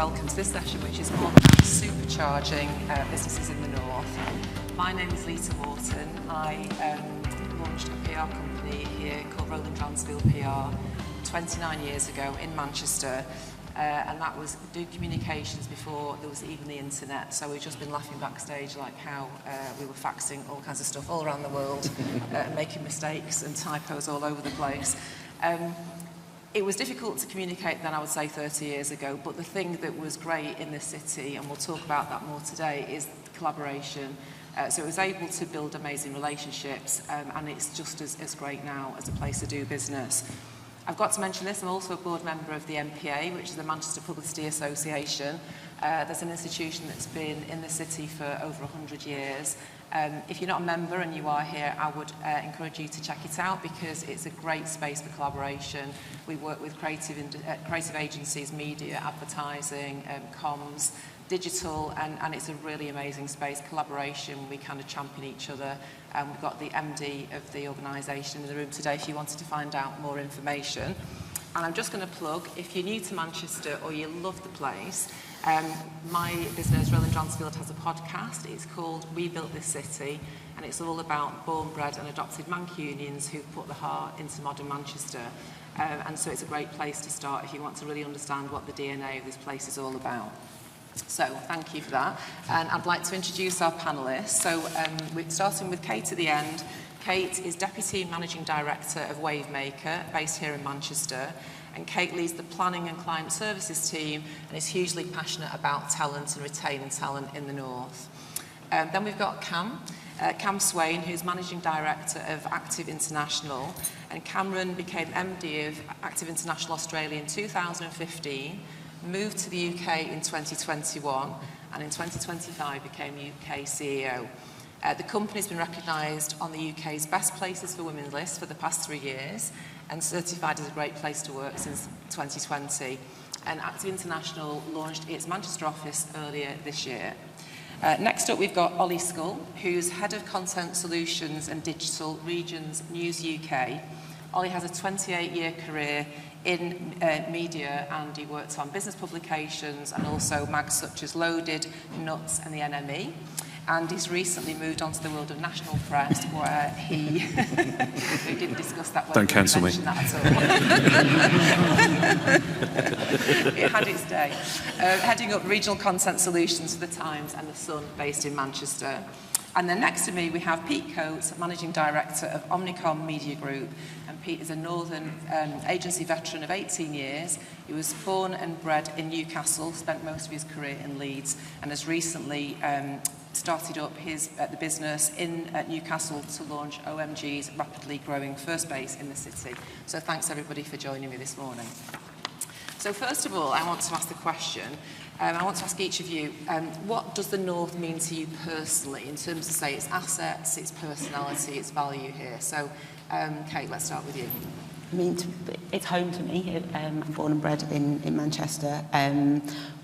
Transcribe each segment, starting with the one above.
welcome to this session, which is all about supercharging businesses in the north. My name is Lisa Morton. I launched a PR company here called Roland Dransfield PR 29 years ago in Manchester, and that was doing communications before there was even the internet. So we've just been laughing backstage like how we were faxing all kinds of stuff all around the world, making mistakes and typos all over the place. It was difficult to communicate then, I would say 30 years ago, but the thing that was great in this city, and we'll talk about that more today, is collaboration. So it was able to build amazing relationships, and it's just as great now as a place to do business. I've got to mention this, I'm also a board member of the MPA, which is the Manchester Publicity Association. There's an institution that's been in the city for over 100 years. If you're not a member and you are here, I would encourage you to check it out because it's a great space for collaboration. We work with creative agencies, media, advertising, comms, digital, and it's a really amazing space. Collaboration, we kind of champion each other. We've got the MD of the organisation in the room today if you wanted to find out more information. And I'm just going to plug, if you're new to Manchester or you love the place, my business, Roland Dransfield, has a podcast. It's called We Built This City, and it's all about born, bred and adopted Mancunians who've put the heart into modern Manchester. And so it's a great place to start if you want to really understand what the DNA of this place is all about. So thank you for that. And I'd like to introduce our panellists. So we're starting with Kate at the end. Kate is Deputy Managing Director of Wavemaker, based here in Manchester. And Kate leads the Planning and Client Services team and is hugely passionate about talent and retaining talent in the north. Then we've got Cam Swain, who's Managing Director of Active International. And Cameron became MD of Active International Australia in 2015, moved to the UK in 2021, and in 2025 became UK CEO. The company's been recognised on the UK's Best Places for Women list for the past 3 years and certified as a great place to work since 2020. And Active International launched its Manchester office earlier this year. Next up, we've got Ollie Scull, who's Head of Content Solutions and Digital Regions News UK. Ollie has a 28-year career in media, and he worked on business publications and also mags such as Loaded, Nuts and the NME. And he's recently moved on to the world of national press, where he we didn't discuss that. Don't cancel me. That at all. It had its day. Heading up regional content solutions for the Times and the Sun, based in Manchester. And then next to me we have Pete Coates, Managing Director of Omnicom Media Group. And Pete is a Northern agency veteran of 18 years. He was born and bred in Newcastle, spent most of his career in Leeds, and has recently started up the business in Newcastle to launch OMG's rapidly growing first base in the city. So thanks everybody for joining me this morning. So first of all, I want to ask the question. I want to ask each of you, what does the North mean to you personally in terms of, say, its assets, its personality, its value here? So, Kate, let's start with you. I mean, it's home to me. I'm born and bred in Manchester.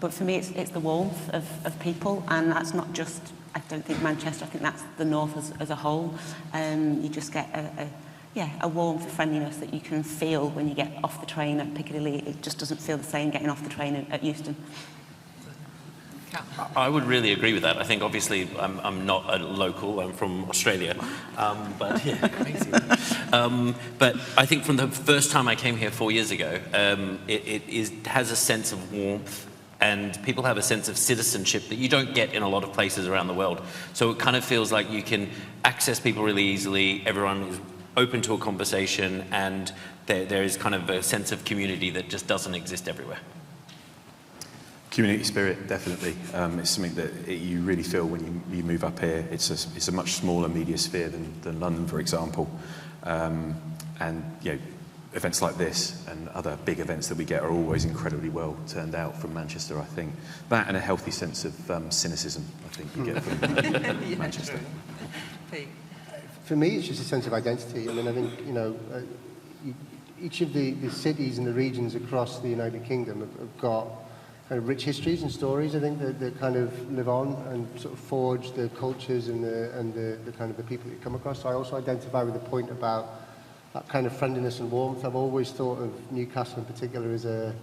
But for me, it's the warmth of people, and that's not just, I don't think Manchester, I think that's the North as a whole. You just get a warmth, a friendliness that you can feel when you get off the train at Piccadilly. It just doesn't feel the same getting off the train at Euston. I would really agree with that. I think obviously I'm not a local, I'm from Australia, but I think from the first time I came here 4 years ago, it has a sense of warmth, and people have a sense of citizenship that you don't get in a lot of places around the world. So it kind of feels like you can access people really easily, everyone is open to a conversation, and there is kind of a sense of community that just doesn't exist everywhere. Community spirit, definitely. It's something that you really feel when you move up here. It's a much smaller media sphere than London, for example. And you know, events like this and other big events that we get are always incredibly well turned out from Manchester, I think. That and a healthy sense of cynicism, I think, you get from Manchester. Pete? For me, it's just a sense of identity. I mean, I think, you know, each of the cities and the regions across the United Kingdom have got kind of rich histories and stories, I think, that kind of live on and sort of forge the cultures and the kind of the people that you come across. So I also identify with the point about that kind of friendliness and warmth. I've always thought of Newcastle in particular as a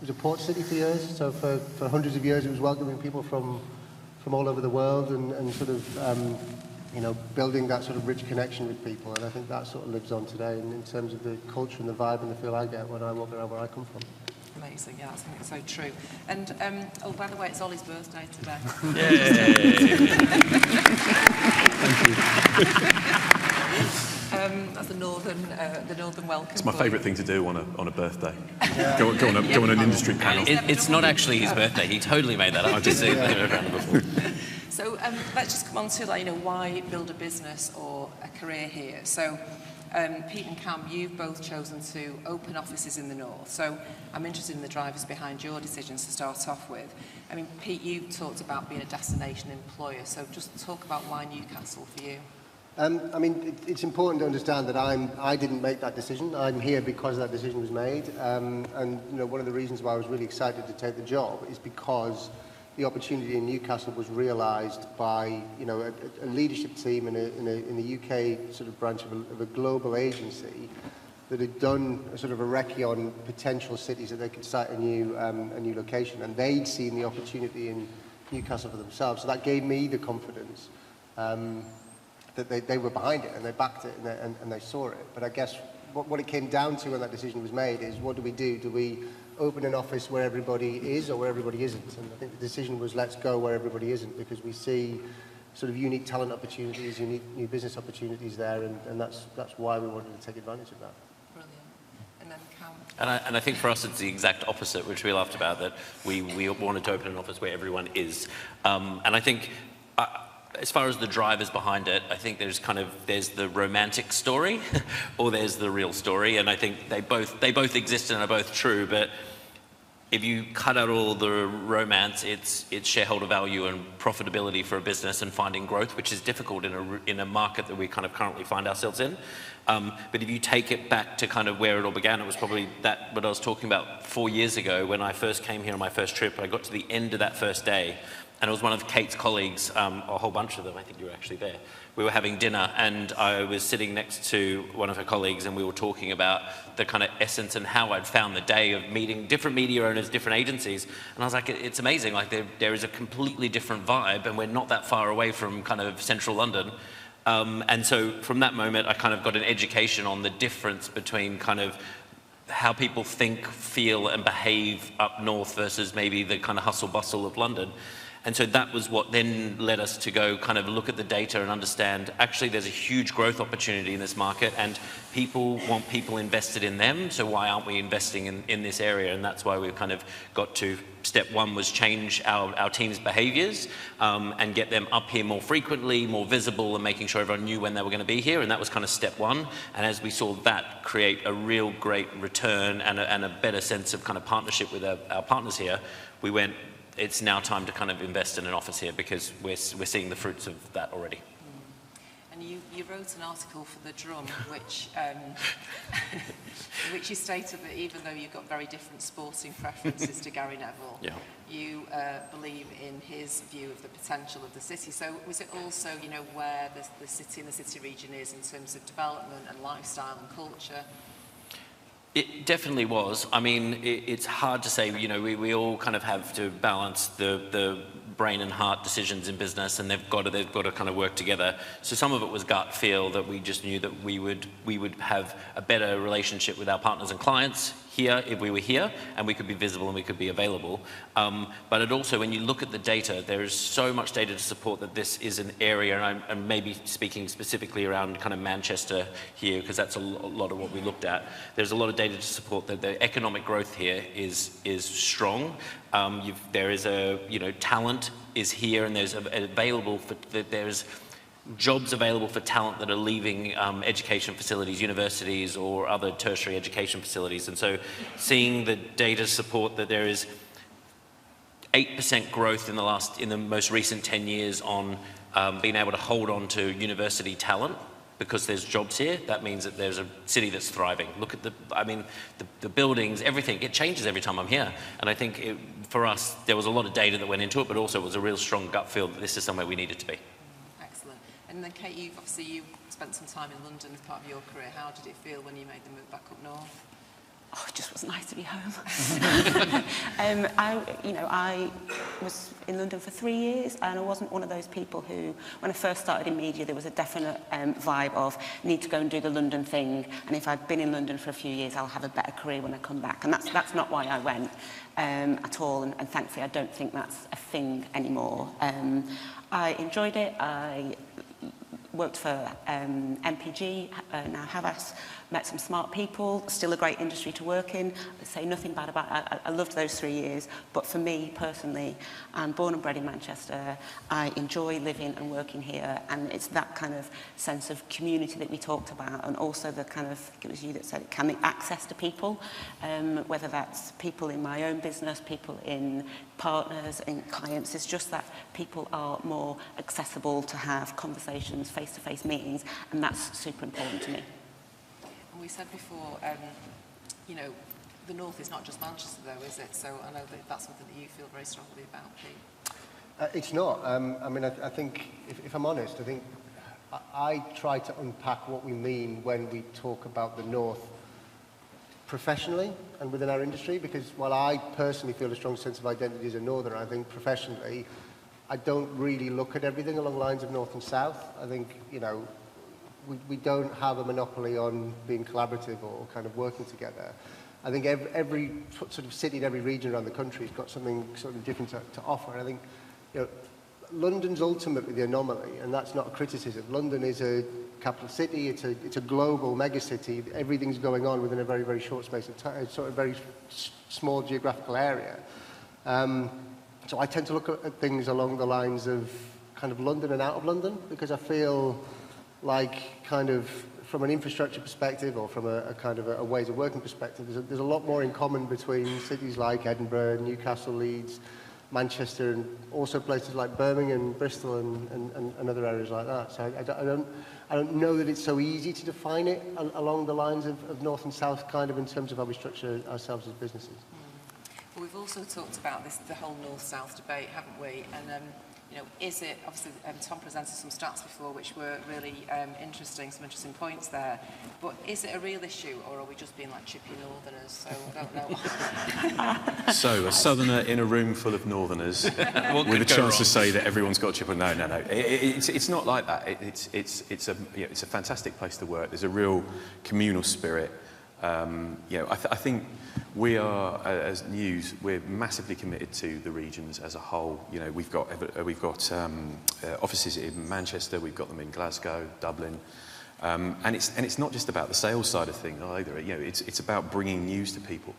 was a port city for years. So for hundreds of years, it was welcoming people from all over the world and sort of, you know, building that sort of rich connection with people. And I think that sort of lives on today in terms of the culture and the vibe and the feel I get when I walk around where I come from. Amazing, yeah, I think it's so true. And, oh, by the way, it's Ollie's birthday today. That's the northern welcome. It's my favourite thing to do on a birthday. Go on an industry panel. It's not actually his birthday. He totally made that up. I've just seen it around before. So let's just come on to, like, you know, why build a business or a career here. So Pete and Cam, you've both chosen to open offices in the north. So I'm interested in the drivers behind your decisions to start off with. I mean, Pete, you talked about being a destination employer. So just talk about why Newcastle for you. I mean, it's important to understand that I didn't make that decision. I'm here because that decision was made. And you know, one of the reasons why I was really excited to take the job is because the opportunity in Newcastle was realised by, you know, a leadership team in the UK sort of branch of a global agency that had done a sort of a recce on potential cities that they could site a new location, and they'd seen the opportunity in Newcastle for themselves. So that gave me the confidence that they were behind it and they backed it and they saw it. But I guess what it came down to when that decision was made is, what do we do? Do we open an office where everybody is or where everybody isn't? And I think the decision was, let's go where everybody isn't, because we see sort of unique talent opportunities, unique new business opportunities there, and that's why we wanted to take advantage of that. Brilliant. And then Cam. And I think for us it's the exact opposite, which we laughed about, that we wanted to open an office where everyone is. And I think as far as the drivers behind it, I think there's the romantic story or there's the real story, and I think they both exist and are both true. But if you cut out all the romance, it's shareholder value and profitability for a business and finding growth, which is difficult in a market that we kind of currently find ourselves in. But if you take it back to kind of where it all began, it was probably what I was talking about 4 years ago when I first came here on my first trip. I got to the end of that first day, and it was one of Kate's colleagues, a whole bunch of them, I think you were actually there. We were having dinner and I was sitting next to one of her colleagues and we were talking about the kind of essence and how I'd found the day of meeting different media owners, different agencies. And I was like, it's amazing, like there is a completely different vibe and we're not that far away from kind of central London. And so from that moment, I kind of got an education on the difference between kind of how people think, feel and behave up north versus maybe the kind of hustle bustle of London. And so that was what then led us to go kind of look at the data and understand, actually there's a huge growth opportunity in this market and people want people invested in them, so why aren't we investing in this area? And that's why we kind of got to step one, was change our team's behaviours and get them up here more frequently, more visible, and making sure everyone knew when they were going to be here. And that was kind of step one. And as we saw that create a real great return and a better sense of kind of partnership with our partners here, we went, it's now time to kind of invest in an office here because we're seeing the fruits of that already. And you wrote an article for The Drum, which which you stated that even though you've got very different sporting preferences to Gary Neville, yeah, you believe in his view of the potential of the city. So was it also, you know, where the city and the city region is in terms of development and lifestyle and culture? It definitely was. I mean, it's hard to say, you know, we all kind of have to balance the brain and heart decisions in business, and they've got to kind of work together. So some of it was gut feel, that we just knew that we would have a better relationship with our partners and clients here if we were here, and we could be visible and we could be available. But it also, when you look at the data, there is so much data to support that this is an area, and I'm maybe speaking specifically around kind of Manchester here, because that's a lot of what we looked at. There's a lot of data to support that the economic growth here is strong. There is talent is here, and there's jobs available for talent that are leaving education facilities, universities or other tertiary education facilities. And so seeing the data support that there is 8% growth in the most recent 10 years on being able to hold on to university talent because there's jobs here, that means that there's a city that's thriving. Look at the buildings, everything, it changes every time I'm here. And I think for us, there was a lot of data that went into it, but also it was a real strong gut feel that this is somewhere we needed to be. Excellent. And then Kate, you spent some time in London as part of your career. How did it feel when you made the move back up north? oh, it just was nice to be home. I was in London for 3 years, and I wasn't one of those people who, when I first started in media, there was a definite vibe of need to go and do the London thing, and if I'd been in London for a few years, I'll have a better career when I come back. And that's not why I went at all, and thankfully I don't think that's a thing anymore. I enjoyed it. I worked for MPG, now Havas, met some smart people, still a great industry to work in. I say nothing bad about it. I loved those 3 years, but for me personally, I'm born and bred in Manchester. I enjoy living and working here, and it's that kind of sense of community that we talked about, and also the kind of, it was you that said it, can access to people, whether that's people in my own business, people in partners and clients. It's just that people are more accessible to have conversations, face-to-face meetings, and that's super important to me. We said before, the North is not just Manchester, though, is it? So I know that that's something that you feel very strongly about, Pete. It's not. I think, if I'm honest, I think I try to unpack what we mean when we talk about the North professionally and within our industry, because while I personally feel a strong sense of identity as a Northerner, I think professionally, I don't really look at everything along lines of North and South. I think, we don't have a monopoly on being collaborative or kind of working together. I think every sort of city in every region around the country has got something sort of different to offer. And I think, London's ultimately the anomaly, and that's not a criticism. London is a capital city, it's a global megacity. Everything's going on within a very, very short space of time, sort of very small geographical area. So I tend to look at things along the lines of kind of London and out of London, because I feel like kind of from an infrastructure perspective or from a kind of a ways of working perspective, there's a lot more in common between cities like Edinburgh, Newcastle, Leeds, Manchester, and also places like Birmingham, Bristol, and other areas like that. So I don't know that it's so easy to define it along the lines of North and South, kind of in terms of how we structure ourselves as businesses. Well, we've also talked about the whole North-South debate, haven't we? And is it, obviously Tom presented some stats before which were really interesting, some interesting points there, but is it a real issue, or are we just being like chippy Northerners? So I don't know. So a Southerner in a room full of Northerners with a chance to say that everyone's got a chip on. No. It's not like that. It's a fantastic place to work. There's a real communal spirit. I think we are, as News, we're massively committed to the regions as a whole. We've got offices in Manchester, we've got them in Glasgow, Dublin, and it's not just about the sales side of things either. It's about bringing news to people.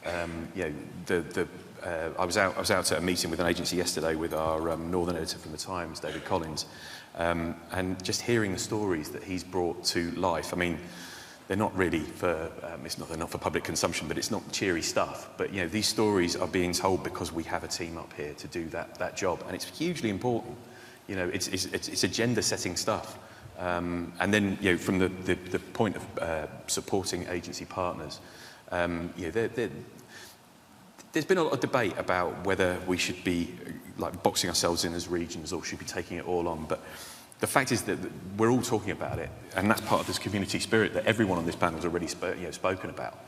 I was out at a meeting with an agency yesterday with our Northern editor from the Times, David Collins, and just hearing the stories that he's brought to life. I mean, they're not really for, they're not for public consumption, but it's not cheery stuff. But, these stories are being told because we have a team up here to do that job. And it's hugely important. It's agenda-setting stuff. And then, from the point of supporting agency partners, there's been a lot of debate about whether we should be like boxing ourselves in as regions or should be taking it all on. But the fact is that we're all talking about it, and that's part of this community spirit that everyone on this panel has already spoken about.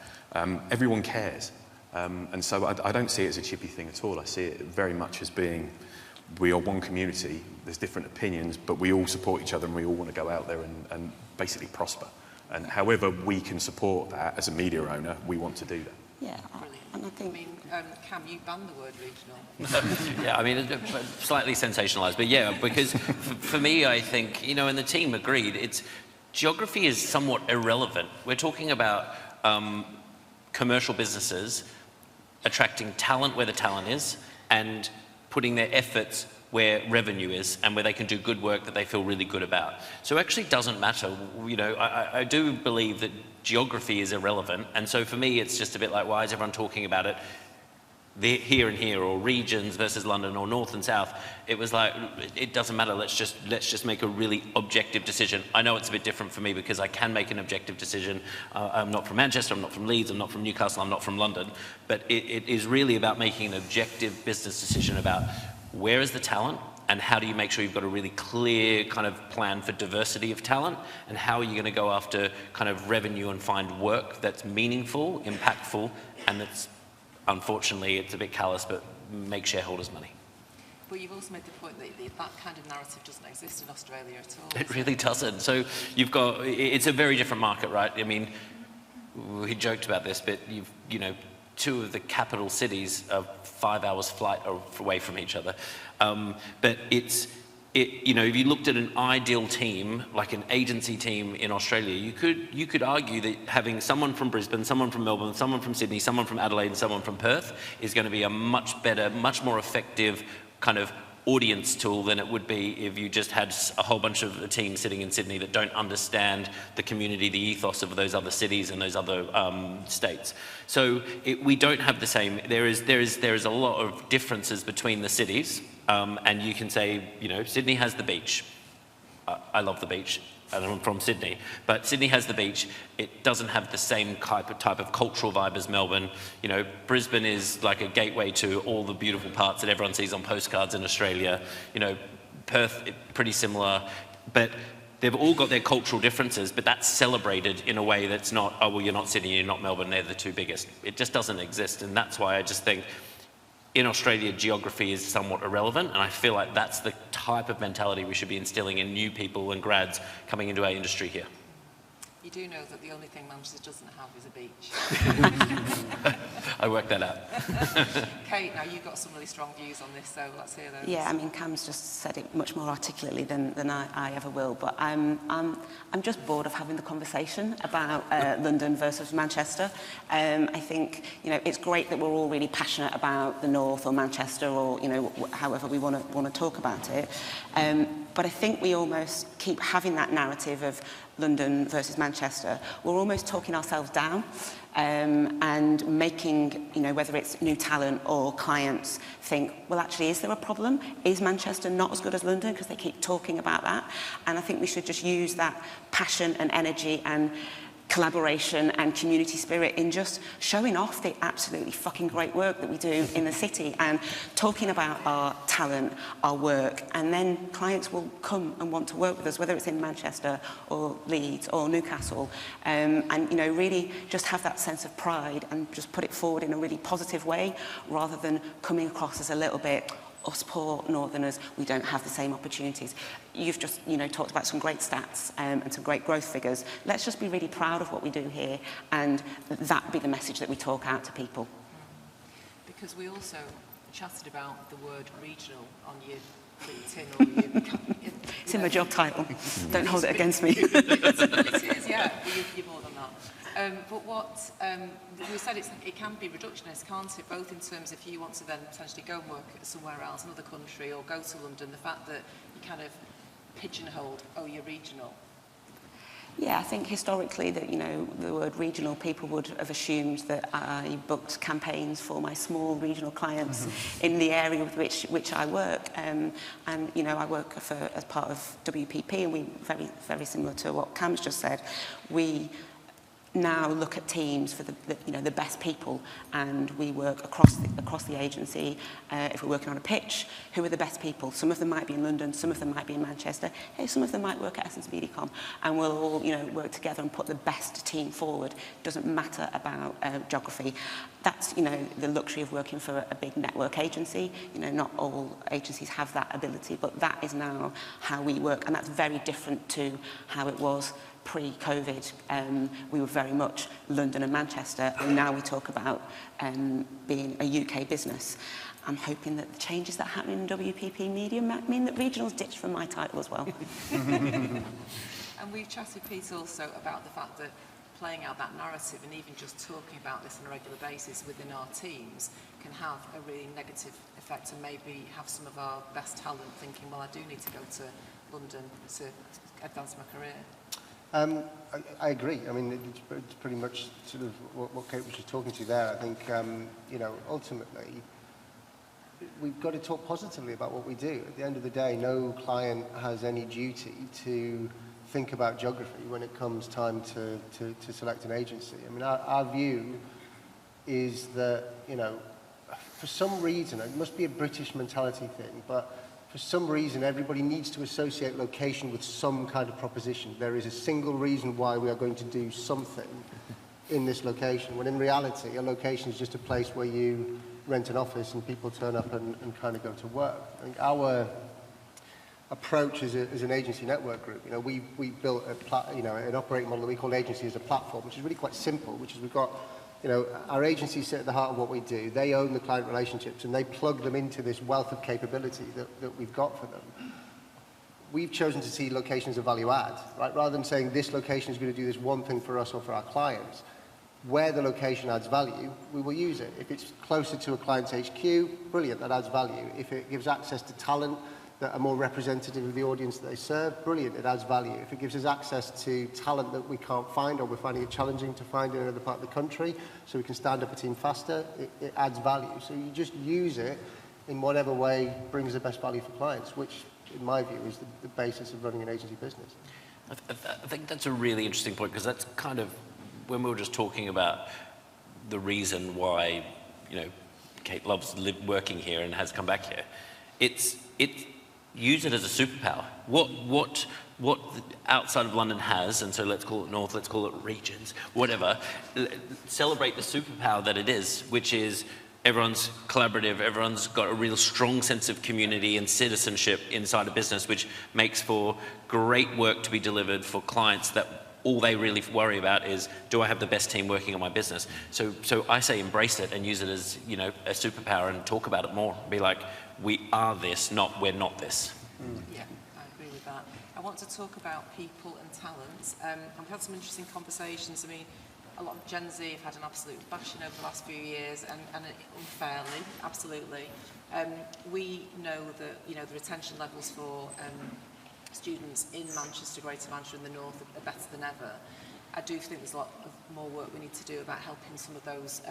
Everyone cares, and so I don't see it as a chippy thing at all. I see it very much as being, we are one community, there's different opinions, but we all support each other and we all want to go out there and basically prosper. And however we can support that as a media owner, we want to do that. Yeah, and I think... Cam, you banned the word regional. Yeah, slightly sensationalised, but yeah, because for me, I think, and the team agreed, geography is somewhat irrelevant. We're talking about commercial businesses attracting talent where the talent is and putting their efforts where revenue is and where they can do good work that they feel really good about. So it actually doesn't matter. I do believe that geography is irrelevant, and so for me it's just a bit like, why is everyone talking about it here and here, or regions versus London, or north and south? It was like, it doesn't matter, let's just make a really objective decision. I know it's a bit different for me because I can make an objective decision. I'm not from Manchester, I'm not from Leeds, I'm not from Newcastle, I'm not from London, but it is really about making an objective business decision about where is the talent, and how do you make sure you've got a really clear kind of plan for diversity of talent, and how are you going to go after kind of revenue and find work that's meaningful, impactful, and that's, unfortunately, it's a bit callous, but make shareholders money. But you've also made the point that that kind of narrative doesn't exist in Australia at all. It really doesn't. So you've got, it's a very different market, right? I mean, we joked about this, but you know, two of the capital cities are 5 hours flight away from each other. But you know, if you looked at an ideal team, like an agency team in Australia, you could argue that having someone from Brisbane, someone from Melbourne, someone from Sydney, someone from Adelaide, and someone from Perth is going to be a much better, much more effective kind of audience tool than it would be if you just had a whole bunch of a team sitting in Sydney that don't understand the community, the ethos of those other cities and those other states. So we don't have the same. There is a lot of differences between the cities, and you can say, you know, Sydney has the beach. I love the beach, and I'm from Sydney, but Sydney has the beach. It doesn't have the same type of cultural vibe as Melbourne. You know, Brisbane is like a gateway to all the beautiful parts that everyone sees on postcards in Australia. You know, Perth, pretty similar, but they've all got their cultural differences, but that's celebrated in a way that's not, oh, well, you're not Sydney, you're not Melbourne, they're the two biggest. It just doesn't exist, and that's why I just think in Australia, geography is somewhat irrelevant, and I feel like that's the type of mentality we should be instilling in new people and grads coming into our industry here. You do know that the only thing Manchester doesn't have is a beach. I worked that out. Kate, now you've got some really strong views on this, so let's hear those. Yeah, I mean, Cam's just said it much more articulately than I ever will, but I'm just bored of having the conversation about London versus Manchester. I think, you know, it's great that we're all really passionate about the North or Manchester or, you know, however we want to talk about it. But I think we almost keep having that narrative of London versus Manchester. We're almost talking ourselves down and making, you know, whether it's new talent or clients think, well, actually, is there a problem? Is Manchester not as good as London? Because they keep talking about that. And I think we should just use that passion and energy and collaboration and community spirit in just showing off the absolutely fucking great work that we do in the city and talking about our talent, our work, and then clients will come and want to work with us, whether it's in Manchester or Leeds or Newcastle, and, you know, really just have that sense of pride and just put it forward in a really positive way rather than coming across as a little bit, us poor Northerners, we don't have the same opportunities. You've just, you know, talked about some great stats and some great growth figures. Let's just be really proud of what we do here and that be the message that we talk out to people. Because we also chatted about the word regional on your LinkedIn or your... It's in my job title. Don't hold it against me. It is, yeah, you're more than that. But what we said, it can be reductionist, can't it? Both in terms if you want to then potentially go and work somewhere else, another country, or go to London, the fact that you kind of pigeonholed, oh, you're regional. Yeah, I think historically that, you know, the word regional, people would have assumed that I booked campaigns for my small regional clients in the area with which I work. And, you know, I work as part of WPP, and we, very similar to what Cam's just said, we now look at teams for the best people, and we work across the agency. If we're working on a pitch, who are the best people? Some of them might be in London, some of them might be in Manchester. Hey, some of them might work at Essence Mediacom, and we'll all, you know, work together and put the best team forward. It doesn't matter about geography. That's, you know, the luxury of working for a big network agency. You know, not all agencies have that ability, but that is now how we work, and that's very different to how it was pre-COVID. We were very much London and Manchester, and now we talk about being a UK business. I'm hoping that the changes that happen in WPP Media mean that regional's ditched from my title as well. And we've chatted, Pete, also about the fact that playing out that narrative and even just talking about this on a regular basis within our teams can have a really negative effect and maybe have some of our best talent thinking, well, I do need to go to London to advance my career. I agree. I mean, it's pretty much sort of what Kate was just talking to there. I think, you know, ultimately, we've got to talk positively about what we do. At the end of the day, no client has any duty to think about geography when it comes time to select an agency. I mean, our view is that, you know, for some reason, it must be a British mentality thing, but for some reason, everybody needs to associate location with some kind of proposition. There is a single reason why we are going to do something in this location, when in reality, a location is just a place where you rent an office and people turn up and kind of go to work. I think our approach as an agency network group, we built an operating model that we call agency as a platform, which is really quite simple, which is we've got, our agencies sit at the heart of what we do. They own the client relationships and they plug them into this wealth of capability that we've got for them. We've chosen to see location as a value add, right? Rather than saying this location is going to do this one thing for us or for our clients, where the location adds value, we will use it. If it's closer to a client's HQ, brilliant, that adds value. If it gives access to talent that are more representative of the audience that they serve, brilliant, it adds value. If it gives us access to talent that we can't find or we're finding it challenging to find in another part of the country, so we can stand up a team faster, it adds value. So you just use it in whatever way brings the best value for clients, which, in my view, is the basis of running an agency business. I think that's a really interesting point, because that's kind of, when we were just talking about the reason why, Kate loves working here and has come back here, it's use it as a superpower. What outside of London has, and so let's call it North, let's call it regions, whatever, celebrate the superpower that it is, which is everyone's collaborative, everyone's got a real strong sense of community and citizenship inside a business, which makes for great work to be delivered for clients that all they really worry about is, do I have the best team working on my business? So I say embrace it and use it as, a superpower and talk about it more. Be like, we are this, not we're not this. Yeah, I agree with that. I want to talk about people and talent. I've had some interesting conversations. I mean, a lot of Gen Z have had an absolute bashing over the last few years, and unfairly, absolutely. We know that, the retention levels for students in Manchester, Greater Manchester and the North are better than ever. I do think there's a lot of more work we need to do about helping some of those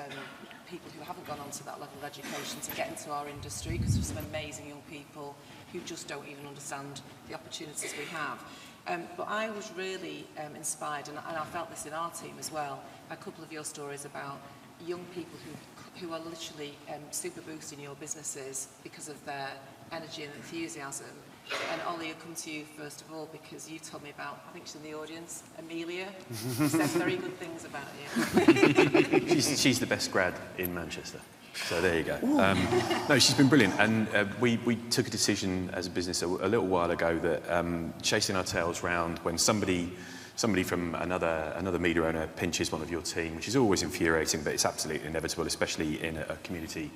people who haven't gone on to that level of education to get into our industry, because there's some amazing young people who just don't even understand the opportunities we have. But I was really inspired, and I felt this in our team as well, a couple of your stories about young people who are literally super boosting your businesses because of their energy and enthusiasm. And Ollie, I'll come to you first of all, because you told me about, I think she's in the audience, Amelia, who says very good things about you. She's the best grad in Manchester. So there you go. No, she's been brilliant. And we took a decision as a business a little while ago that chasing our tails round when somebody from another media owner pinches one of your team, which is always infuriating, but it's absolutely inevitable, especially in a community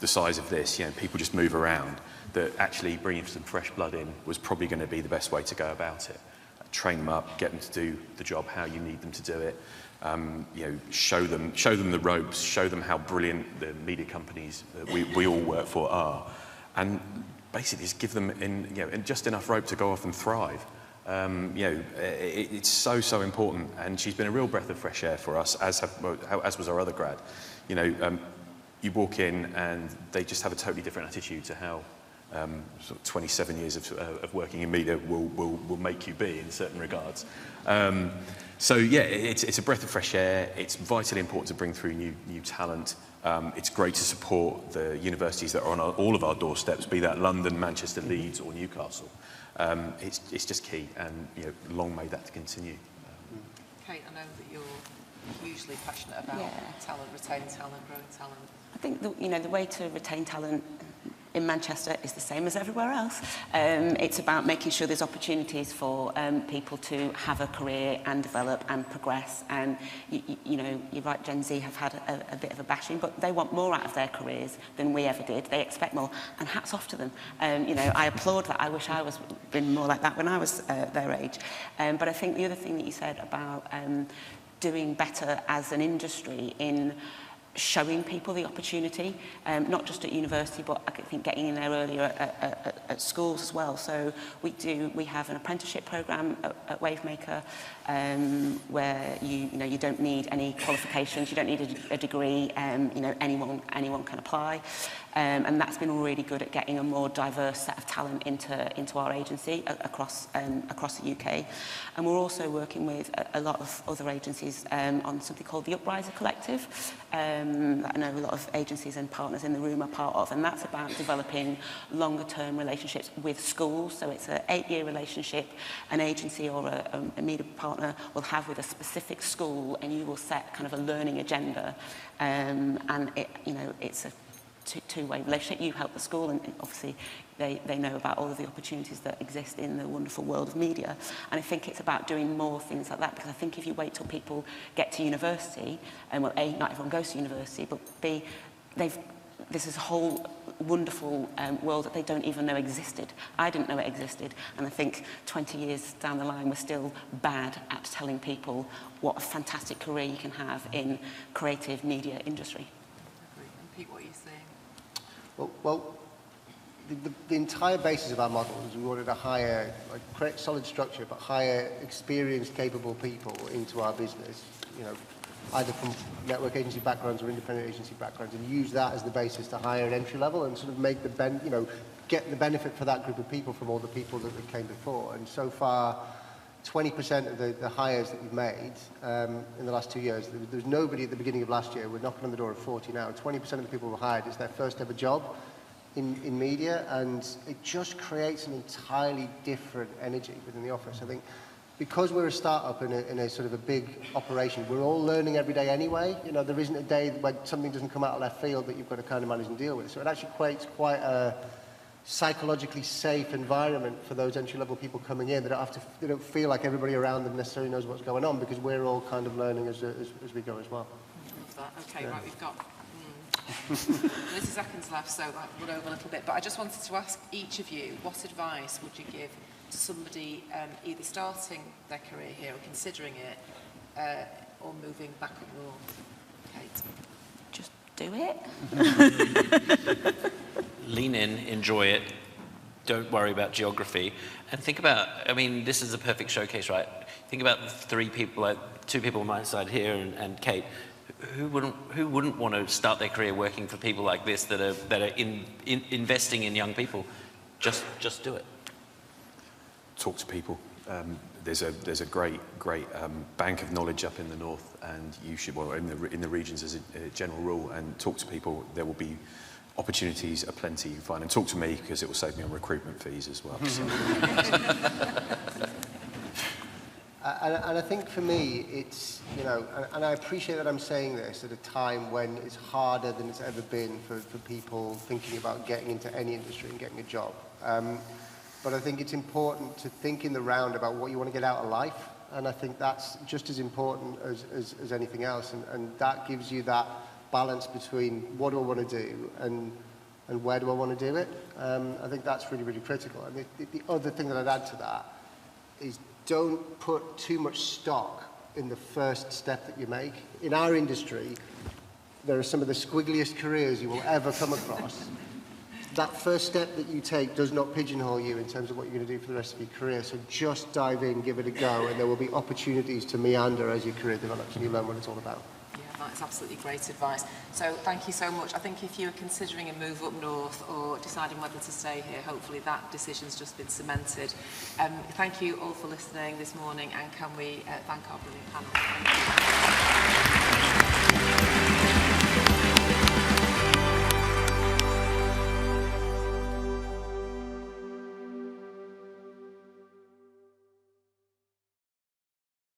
the size of this, people just move around, that actually bringing some fresh blood in was probably going to be the best way to go about it. Train them up, get them to do the job how you need them to do it, show them the ropes, show them how brilliant the media companies that we all work for are, and basically just give them just enough rope to go off and thrive. It's so important, and she's been a real breath of fresh air for us, as was our other grad. You walk in and they just have a totally different attitude to how sort of 27 years of working in media will make you be in certain regards. It's a breath of fresh air. It's vitally important to bring through new talent. It's great to support the universities that are on all of our doorsteps, be that London, Manchester, Leeds or Newcastle. It's just key, and long may that continue. Kate, I know that you're hugely passionate about talent, retaining talent, growing talent. I think the way to retain talent in Manchester is the same as everywhere else. It's about making sure there's opportunities for people to have a career and develop and progress. And you're right, Gen Z have had a bit of a bashing, but they want more out of their careers than we ever did. They expect more, and hats off to them. I applaud that. I wish I was been more like that when I was their age. But I think the other thing that you said about doing better as an industry in showing people the opportunity, not just at university, but I think getting in there earlier at schools as well. So we have an apprenticeship program at Wavemaker, where you don't need any qualifications, you don't need a degree, anyone can apply. And that's been really good at getting a more diverse set of talent into our agency across the UK. And we're also working with a lot of other agencies on something called the Upriser Collective, that I know a lot of agencies and partners in the room are part of, and that's about developing longer-term relationships with schools. So it's an 8-year relationship an agency or a media partner will have with a specific school, and you will set kind of a learning agenda, and it's a two-way relationship. You help the school, and obviously they know about all of the opportunities that exist in the wonderful world of media. And I think it's about doing more things like that, because I think if you wait till people get to university, and well, A, not everyone goes to university, but B, this is a whole wonderful world that they don't even know existed. I didn't know it existed, and I think 20 years down the line we're still bad at telling people what a fantastic career you can have in creative media industry. And Pete, what are you saying? Well, the entire basis of our model is we wanted to hire, create solid structure, but hire experienced, capable people into our business, either from network agency backgrounds or independent agency backgrounds, and use that as the basis to hire an entry level and sort of make get the benefit for that group of people from all the people that came before. And so far, 20% of the hires that we've made in the last 2 years, there was nobody at the beginning of last year. We're knocking on the door of 40 now. 20% of the people who were hired, it's their first ever job in media, and it just creates an entirely different energy within the office. I think because we're a startup in a sort of a big operation, we're all learning every day anyway. There isn't a day when something doesn't come out of left field that you've got to kind of manage and deal with. So it actually creates quite a psychologically safe environment for those entry-level people coming in. They don't feel like everybody around them necessarily knows what's going on, because we're all kind of learning as we go as well. Love that. Okay, yeah. Right, we've got 30 seconds left, so that would over a little bit. But I just wanted to ask each of you, what advice would you give to somebody either starting their career here or considering it, or moving back up north? Kate? Just do it. Lean in, enjoy it, don't worry about geography, and think about, this is a perfect showcase, right? Think about the 3 people, like 2 people on my side here and Kate. Who wouldn't want to start their career working for people like this that are investing in young people? Just do it. Talk to people. There's a great bank of knowledge up in the north, and you should, in the regions as a general rule, and talk to people. There will be opportunities aplenty you find, and talk to me, because it will save me on recruitment fees as well. So. And I think for me, it's, and I appreciate that I'm saying this at a time when it's harder than it's ever been for people thinking about getting into any industry and getting a job. But I think it's important to think in the round about what you want to get out of life. And I think that's just as important as anything else. And that gives you that balance between what do I want to do and where do I want to do it. I think that's really, really critical. And the other thing that I'd add to that is don't put too much stock in the first step that you make. In our industry, there are some of the squiggliest careers you will ever come across. That first step that you take does not pigeonhole you in terms of what you're going to do for the rest of your career. So just dive in, give it a go, and there will be opportunities to meander as your career develops and you learn what it's all about. Yeah, that's absolutely great advice. So thank you so much. I think if you're considering a move up north or deciding whether to stay here, hopefully that decision's just been cemented. Thank you all for listening this morning, and can we thank our brilliant panel. Thank you.